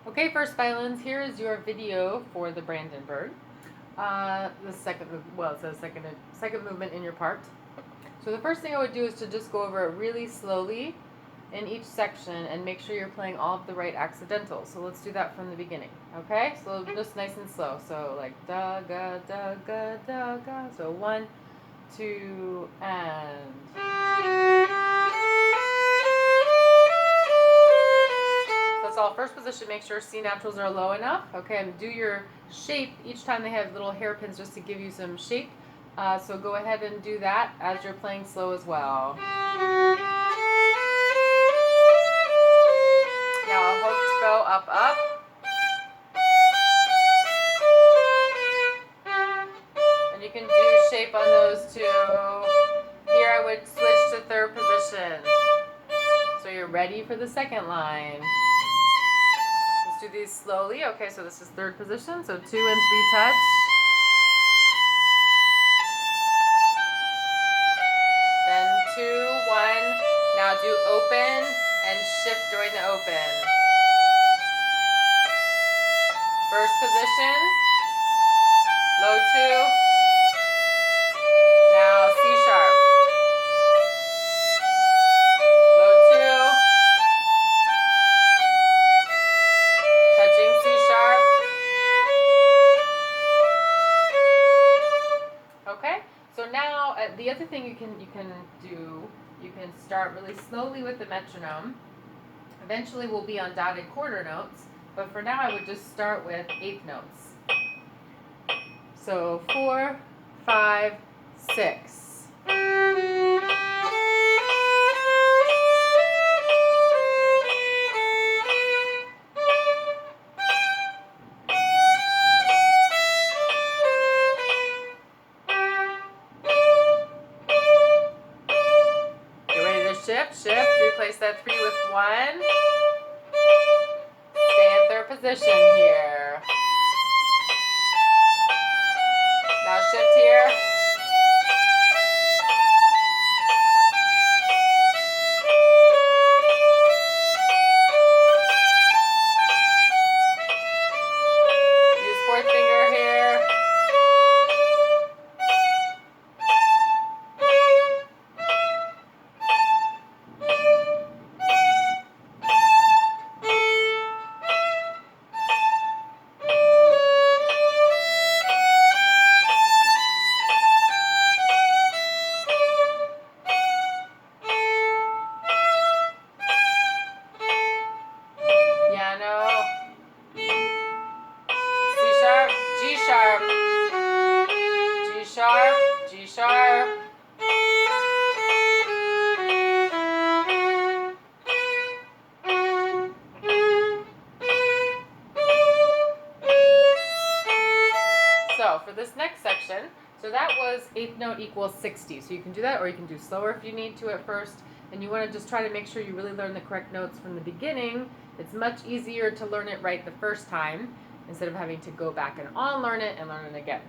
Okay, first violins, here is your video for the Brandenburg. The second, well, it says second movement in your part. So the first thing I would do is to just go over it really slowly in each section and make sure you're playing all of the right accidentals. So let's do that from the beginning, okay? So just nice and slow. So like da ga da ga da ga. So 1, 2, and. That's all. First position, make sure C naturals are low enough. Okay, and do your shape. Each time they have little hairpins just to give you some shape. So go ahead and do that as you're playing slow as well. Now a hooked bow up, up. And you can do shape on those two. Here I would switch to third position. So you're ready for the second line. Let's do these slowly. Okay, so this is third position. So 2 and 3 touch. Then 2, 1. Now do open and shift during the open. First position. Low 2. Now C sharp. Low 2. Touching C sharp. Okay, so now the other thing you can do, you can start really slowly with the metronome. Eventually we'll be on dotted quarter notes, but for now I would just start with eighth notes. So 4, 5, 6. Shift, replace that 3 with 1. Stay in third position here. Now shift here. Use fourth finger here. G sharp, G sharp, G sharp. So for this next section, so that was eighth note equals 60. So you can do that, or you can do slower if you need to at first. And you want to just try to make sure you really learn the correct notes from the beginning. It's much easier to learn it right the first time instead of having to go back and unlearn it and learn it again.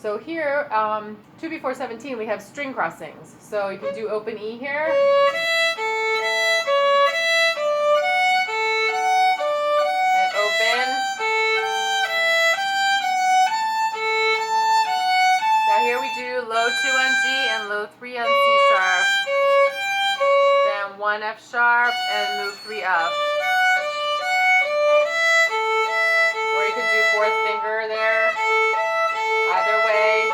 So here, 2 before 17, we have string crossings. So you can do open E here. And open. Now here we do low 2 on G and low 3 on C sharp. Then 1 F sharp and move 3 up. Or you could do fourth finger there. Either way.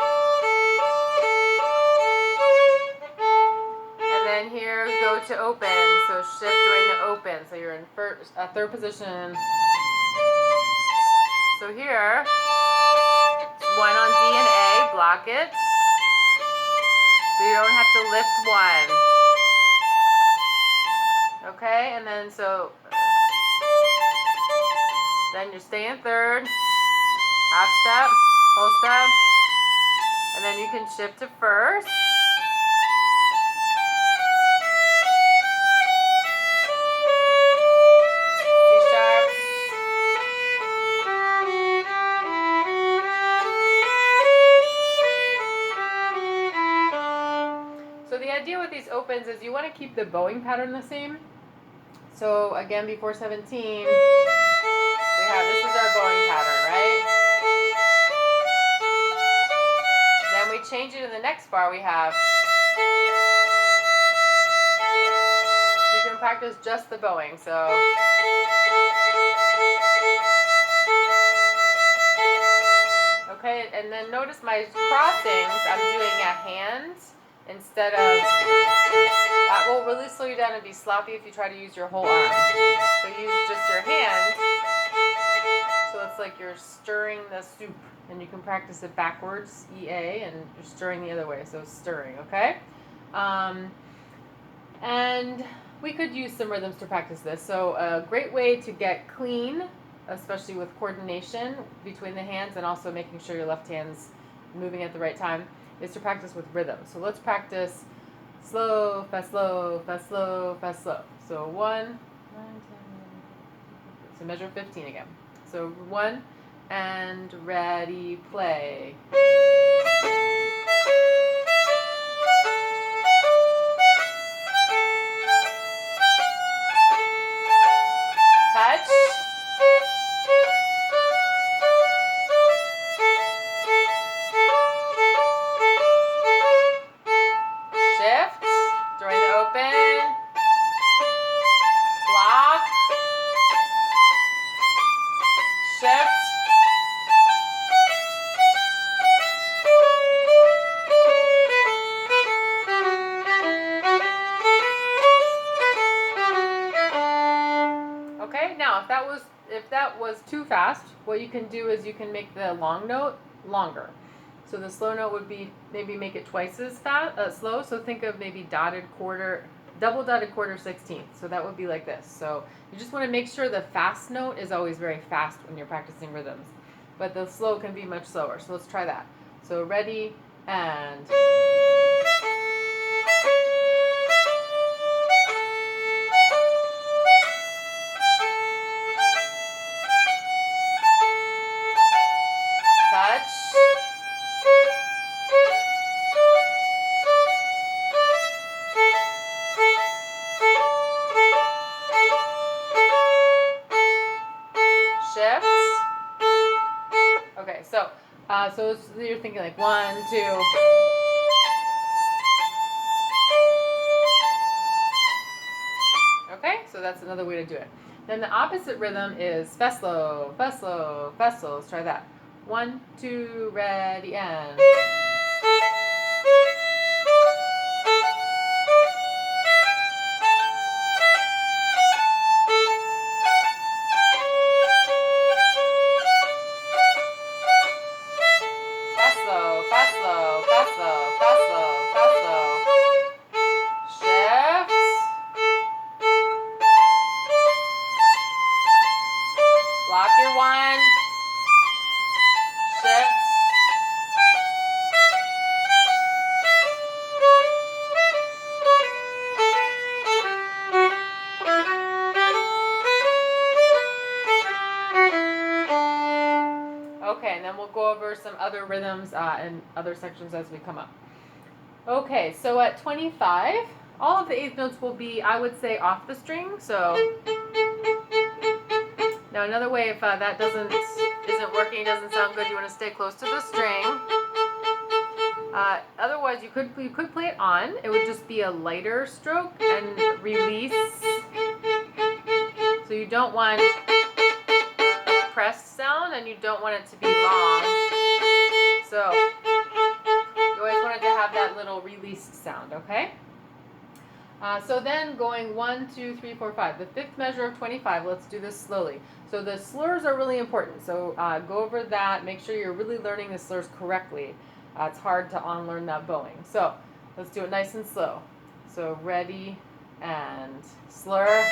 And then here go to open. So shift during the open. So you're in third position. So here, 1 on D and A, block it. So you don't have to lift 1. Okay, and then then you stay in third, half step, whole step, and then you can shift to first. C sharp. So the idea with these opens is you want to keep the bowing pattern the same. So again, before 17. we have, this is our bowing pattern, right? Then we change it in the next bar, we have, so you can practice just the bowing, so. Okay, and then notice my crossings, I'm doing a hand instead of, that will really slow you down and be sloppy if you try to use your whole arm. So use just your hand, so it's like you're stirring the soup, and you can practice it backwards, EA, and you're stirring the other way, so stirring, okay? And we could use some rhythms to practice this. So a great way to get clean, especially with coordination between the hands and also making sure your left hand's moving at the right time, is to practice with rhythm. So let's practice slow, fast, slow, fast, slow, fast, slow. So 1, 9, 10, so measure 15 again. So 1, and ready, play. Touch. Shift. Join the open. Block. Shift. Okay, now if that was too fast, what you can do is you can make the long note longer. So the slow note would be maybe make it twice as fast, slow. So think of maybe dotted quarter, double dotted quarter 16th. So that would be like this. So you just want to make sure the fast note is always very fast when you're practicing rhythms, but the slow can be much slower. So let's try that. So ready, and touch. Shift. Okay, so you're thinking like 1, 2. Okay, so that's another way to do it. Then the opposite rhythm is fast, slow, fast, slow, fast, slow. Let's try that. 1, 2, ready, and. Fast, slow, fast, slow, fast, slow, fast, slow, fast, slow. Shift. Lock your 1. Shift. Okay, and then we'll go over some other rhythms and other sections as we come up. Okay, so at 25, all of the eighth notes will be, I would say, off the string. So now another way, if that isn't working, doesn't sound good, you want to stay close to the string. Otherwise, you could play it on. It would just be a lighter stroke and release. So you don't want a pressed sound, and you don't want it to be long. So you always want it to have that little released sound, okay? So then going 1, 2, 3, 4, 5. The fifth measure of 25, let's do this slowly. So the slurs are really important. So go over that. Make sure you're really learning the slurs correctly. It's hard to unlearn that bowing. So let's do it nice and slow. So ready, and slur.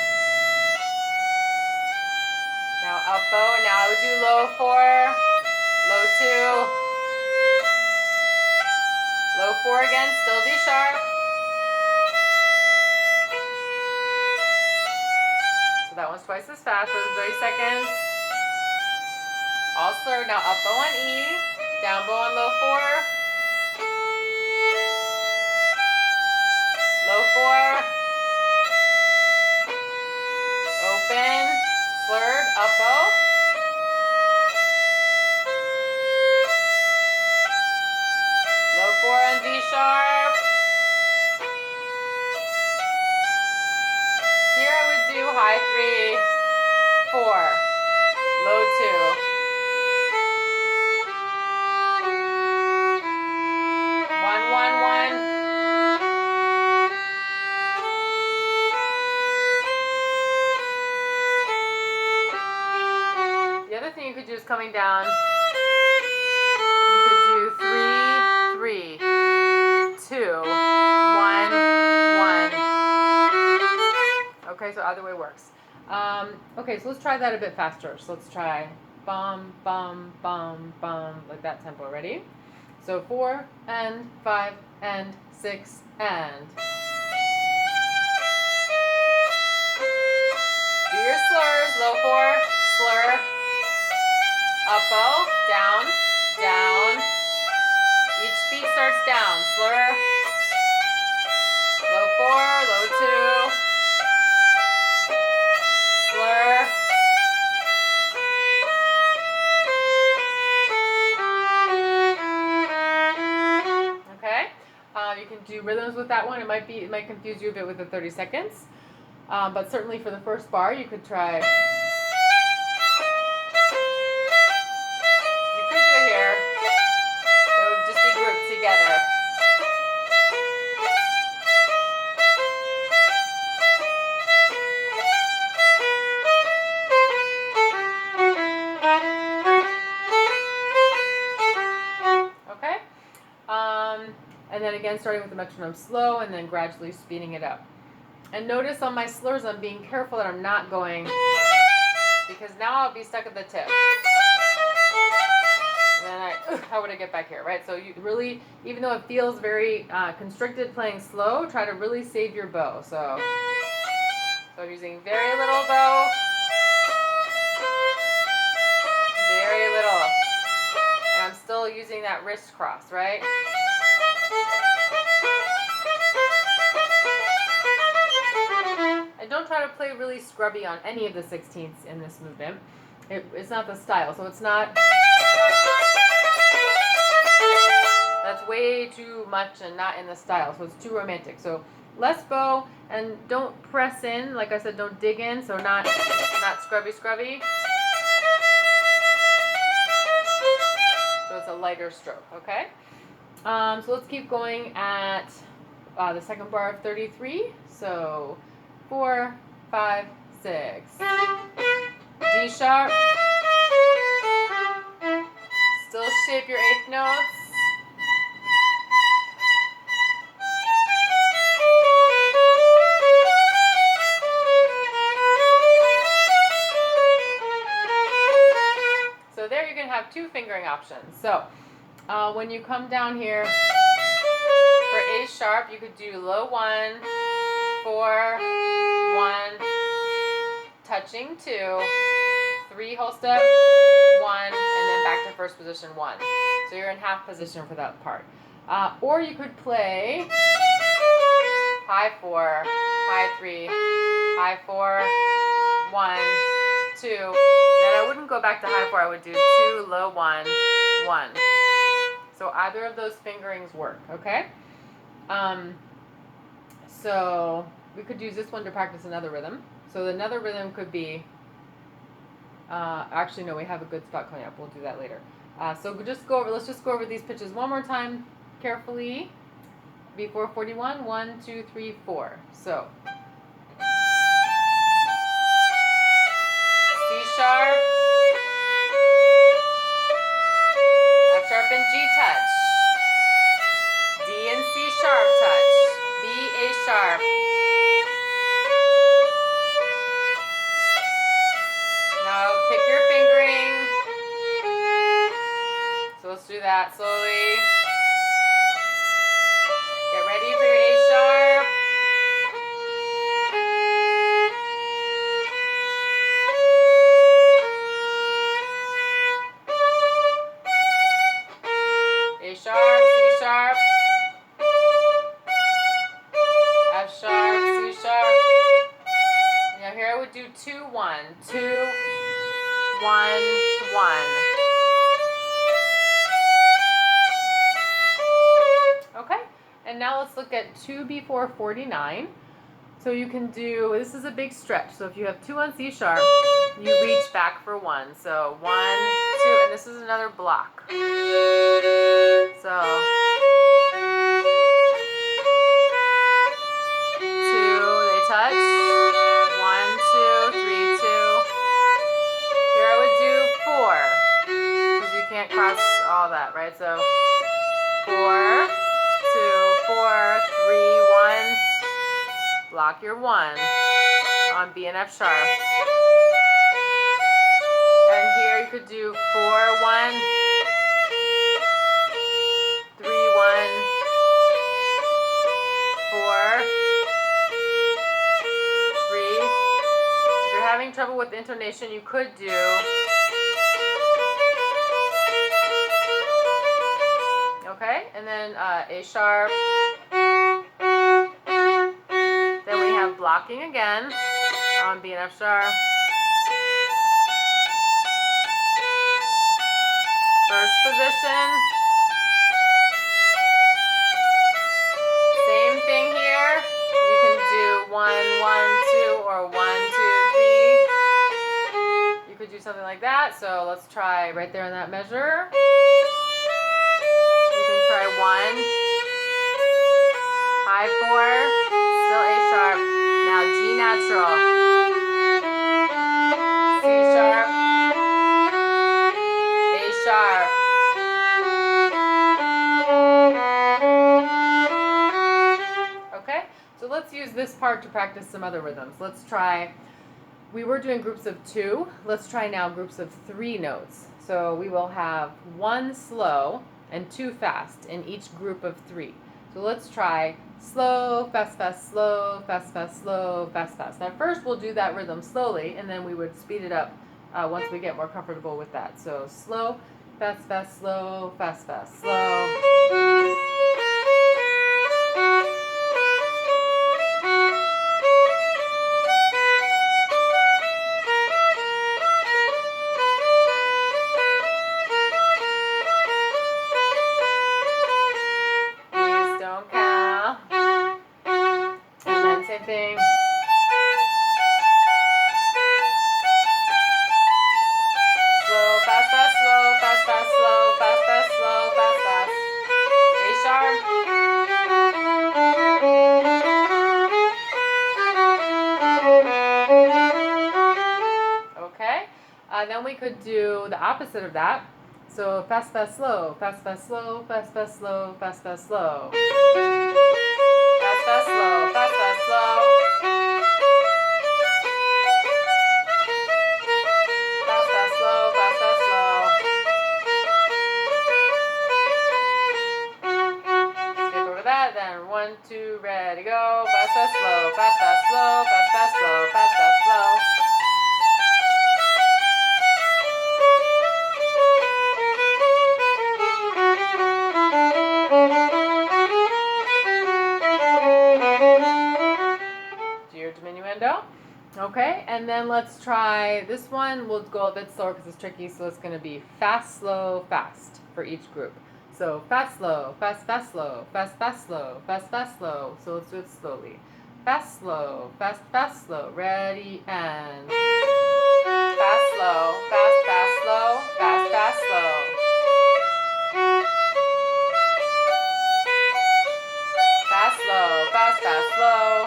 Now up bow. Now I would do low 4, low 2, low 4 again, still D sharp. So that one's twice as fast for the 30 seconds. All slurred. Now up bow on E, down bow on low 4, low 4, open, slurred, up bow, sharp. Here I would do high 3, 4, low 2. 1, 1, 1. The other thing you could do is coming down. You could do 3, 3, 2, 1, 1. Okay, so either way works. Okay, so let's try that a bit faster. So let's try bum, bum, bum, bum, like that tempo. Ready? So 4 and 5 and 6 and. Do your slurs. Low 4, slur. Up bow, down, down. Each beat starts down. Slur. Low 4, low 2. Slur. Okay. You can do rhythms with that one. It might confuse you a bit with the 30 seconds. But certainly for the first bar, you could try. You could do it here. It would just be grouped together. Okay. And then again, starting with the metronome slow and then gradually speeding it up. And notice on my slurs, I'm being careful that I'm not going, because now I'll be stuck at the tip. And then how would I get back here, right? So you really, even though it feels very constricted playing slow, try to really save your bow. So I'm using very little bow, very little. And I'm still using that wrist cross, right? And don't try to play really scrubby on any of the 16ths in this movement. It's not the style, so it's not. That's way too much and not in the style, so it's too romantic. So less bow, and don't press in. Like I said, don't dig in, so not scrubby. So it's a lighter stroke, okay? So let's keep going at the second bar of 33. So 4, 5, 6. D sharp. Still shape your eighth notes. So there you can have 2 fingering options. So when you come down here for A sharp, you could do low 1, 4, 1, touching 2, 3 whole step, 1, and then back to first position 1. So you're in half position for that part. Or you could play high 4, high 3, high 4, 1, 2. Then I wouldn't go back to high 4. I would do 2, low 1, 1. So either of those fingerings work, okay? So we could use this one to practice another rhythm. So another rhythm could be, actually no, we have a good spot coming up. We'll do that later. So let's just go over these pitches one more time carefully before 41. 1, 2, 3, 4. So C sharp, F sharp and G touch, D and C sharp touch, B, A sharp. Now pick your fingering. So let's do that slowly. Get ready for your A sharp. A sharp, C sharp, F sharp, C sharp. Now here I would do 2, 1, 2, 1, 1. Okay. now let's look at 2 before 49. So you can do, this is a big stretch. So if you have 2 on C sharp, you reach back for 1. So 1, 2, and this is another block. So 2, they touch. 1, 2, 3, 2. Here I would do 4, because you can't cross all that, right? So 4, 2, 4, 3, 1. Block your 1 on B and F sharp. And here you could do 4, 1, 3, 1, 4, 3. If you're having trouble with intonation, you could do okay, and then A sharp. Then we have blocking again on B and F sharp. First position. Same thing here. You can do 1, 1, 2, or 1, 2, 3. You could do something like that. So let's try right there in that measure. You can try 1, high 4, still A sharp. Now G natural, C sharp, A sharp. Okay, so let's use this part to practice some other rhythms. Let's try, we were doing groups of 2. Let's try now groups of 3 notes. So we will have 1 slow and 2 fast in each group of 3. So let's try slow, fast, fast, slow, fast, fast, slow, fast, fast. Now first we'll do that rhythm slowly, and then we would speed it up once we get more comfortable with that. So slow, fast, fast, slow, fast, fast, slow. Same thing. Slow, fast, fast, slow, fast, fast, slow, fast, fast, slow, fast, fast. A sharp. Okay. Then we could do the opposite of that. So fast, fast, slow, fast, fast, slow, fast, fast, slow, fast, fast, slow. Fast, fast, slow, fast, fast, slow. Fast, fast, slow, fast, fast, slow. Skip over that, then 1, 2, ready, go. Fast, fast, slow, fast, fast, slow, fast, fast, slow, fast, fast, slow. Diminuendo. Okay, and then let's try this one. We'll go a bit slower because it's tricky, so it's going to be fast, slow, fast for each group. So fast, slow, fast, fast, slow, fast, fast, slow, fast, fast, slow. So let's do it slowly. Fast, slow, fast, fast, slow. Ready, and fast, slow, fast, fast, slow, fast, fast, slow. Fast, slow, fast, fast, slow.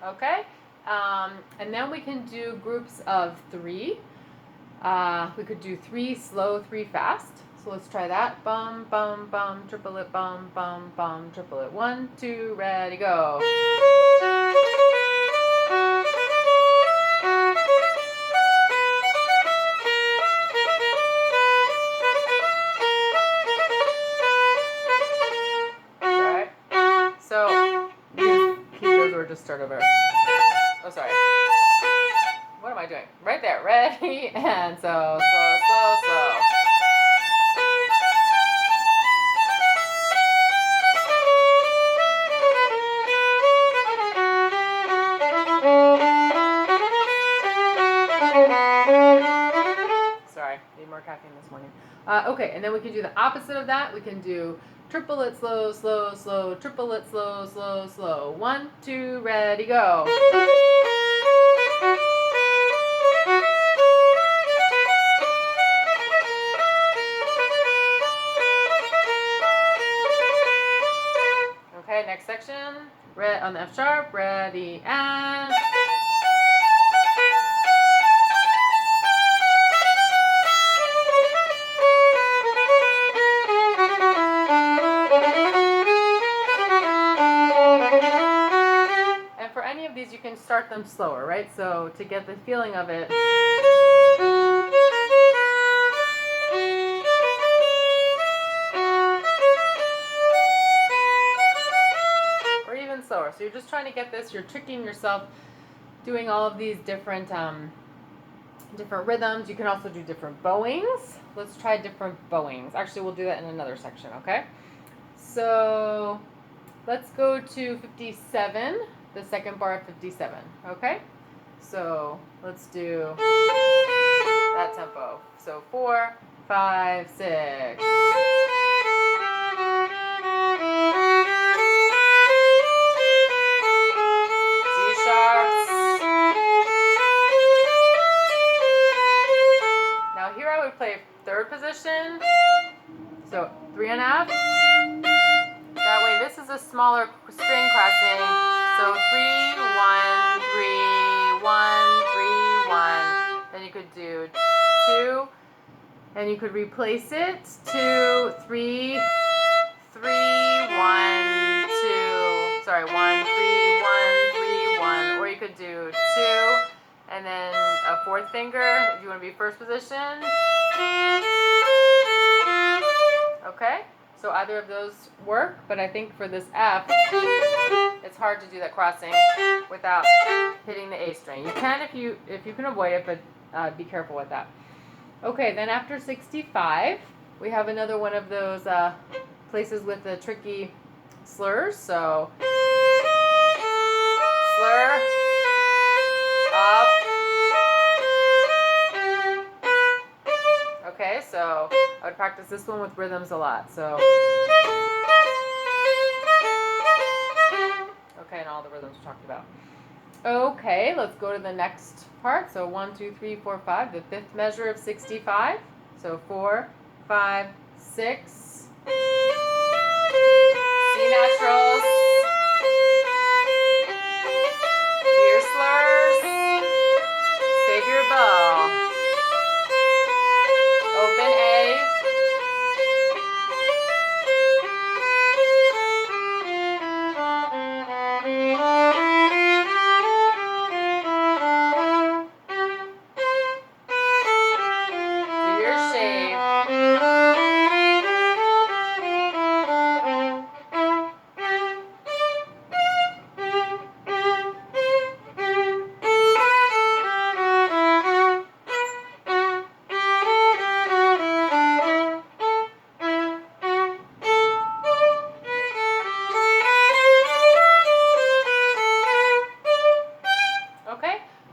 Okay, and then we can do groups of 3. We could do 3 slow, 3 fast. So let's try that. Bum, bum, bum, triple it, bum, bum, bum, triple it. 1, 2, ready, go. Alright, so we start over. Oh, sorry. What am I doing? Right there. Ready? And so, slow, slow, slow. Sorry, need more caffeine this morning. Okay, and then we can do the opposite of that. We can do triple it slow, slow, slow, triple it slow, slow, slow. 1, 2, ready, go. Okay, next section. On the F sharp, ready, and... these you can start them slower, right? So to get the feeling of it, or even slower. So you're just trying to get this, you're tricking yourself doing all of these different different rhythms. You can also do different bowings. Let's try different bowings. Actually, we'll do that in another section, okay? So let's go to 57. The second bar of 57, okay? So let's do that tempo. So 4, 5, 6. C sharps. Now here I would play third position. So 3 and F. That way this is a smaller string crossing. So 3, 1, 3, 1, 3, 1. Then you could do 2, and you could replace it. 2, 3, 3, 1, 2. Sorry, 1, 3, 1, 3, 1. Or you could do 2, and then a fourth finger if you want to be first position. Okay? So either of those work, but I think for this F, it's hard to do that crossing without hitting the A string. You can if you can avoid it, but be careful with that. Okay, then after 65, we have another one of those places with the tricky slurs. So slur, up. Okay, so I would practice this one with rhythms a lot. So okay, and all the rhythms we talked about. Okay, let's go to the next part. So 1, 2, 3, 4, 5, the fifth measure of 65. So 4, 5, 6. C naturals. Do your slurs. Save your bow. Open A.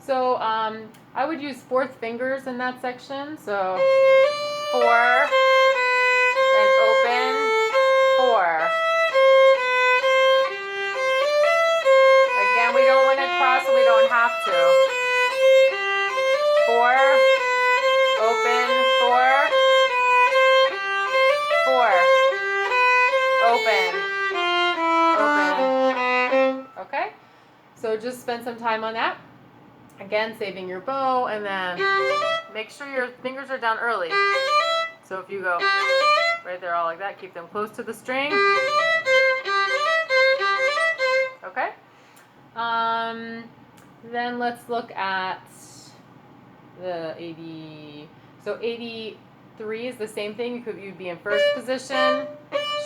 So I would use fourth fingers in that section. So 4, then open, 4. Again, we don't want to cross, so we don't have to. 4, open, 4, 4, open, open. Okay? So just spend some time on that. Again, saving your bow, and then make sure your fingers are down early. So if you go right there all like that, keep them close to the string. Okay? Then let's look at the 80. So 83 is the same thing. You'd be in first position,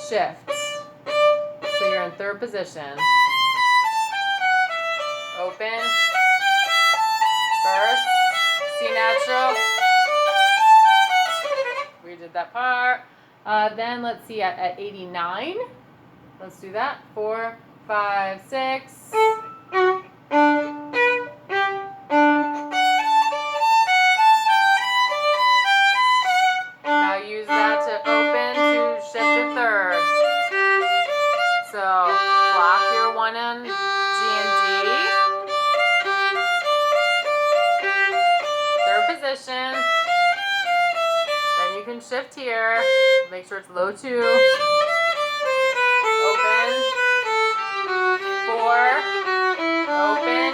shift. So you're in third position. Open. First. C natural. We did that part. Then let's see at 89. Let's do that. 4, 5, 6. Now use that to open to shift your third. So block your 1 and G and D. Third position. Then you can shift here. Make sure it's low 2. Open. 4. Open.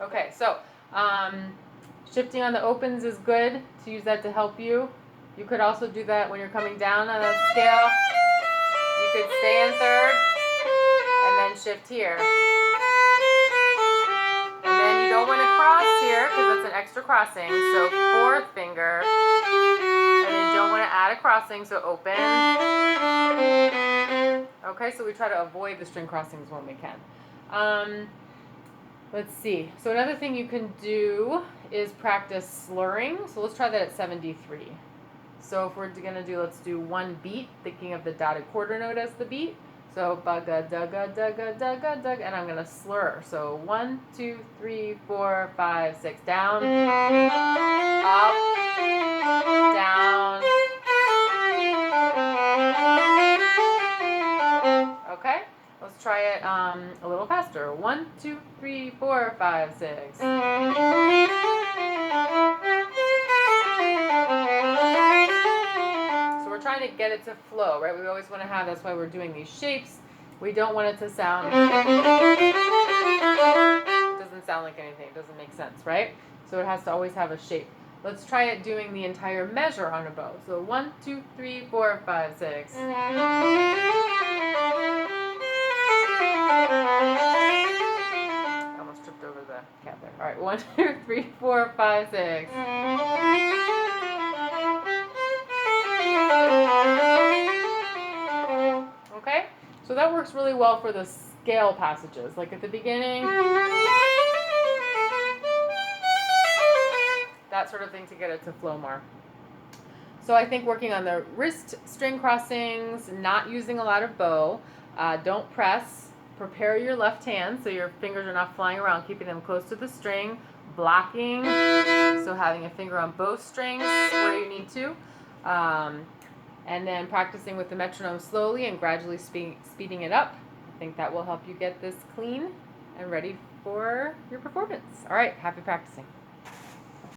Okay, so shifting on the opens is good to use that to help you. You could also do that when you're coming down on that scale. You could stay in third and then shift here. And then you don't want to cross here because that's an extra crossing. So 4th finger. And then you don't want to add a crossing, so open. Okay, so we try to avoid the string crossings when we can. Let's see. So another thing you can do is practice slurring. So let's try that at 73. So if we're going to do, let's do 1 beat, thinking of the dotted quarter note as the beat. So bugga dugga dugga dugga dugga, and I'm going to slur. So 1, 2, 3, 4, 5, 6, down, up, down. Okay, let's try it a little faster. 1, 2, 3, 4, 5, 6. We're trying to get it to flow, right? We always want to have, that's why we're doing these shapes. We don't want it to sound, doesn't sound like anything, it doesn't make sense, right? So it has to always have a shape. Let's try it doing the entire measure on a bow. So 1, 2, 3, 4, 5, 6. I almost tripped over the cat there. All right, 1, 2, 3, 4, 5, 6. Okay, so that works really well for the scale passages, like at the beginning, that sort of thing, to get it to flow more. So I think working on the wrist string crossings, not using a lot of bow, don't press, prepare your left hand so your fingers are not flying around, keeping them close to the string, blocking, so having a finger on both strings where you need to. And then practicing with the metronome slowly and gradually speeding it up. I think that will help you get this clean and ready for your performance. All right, happy practicing.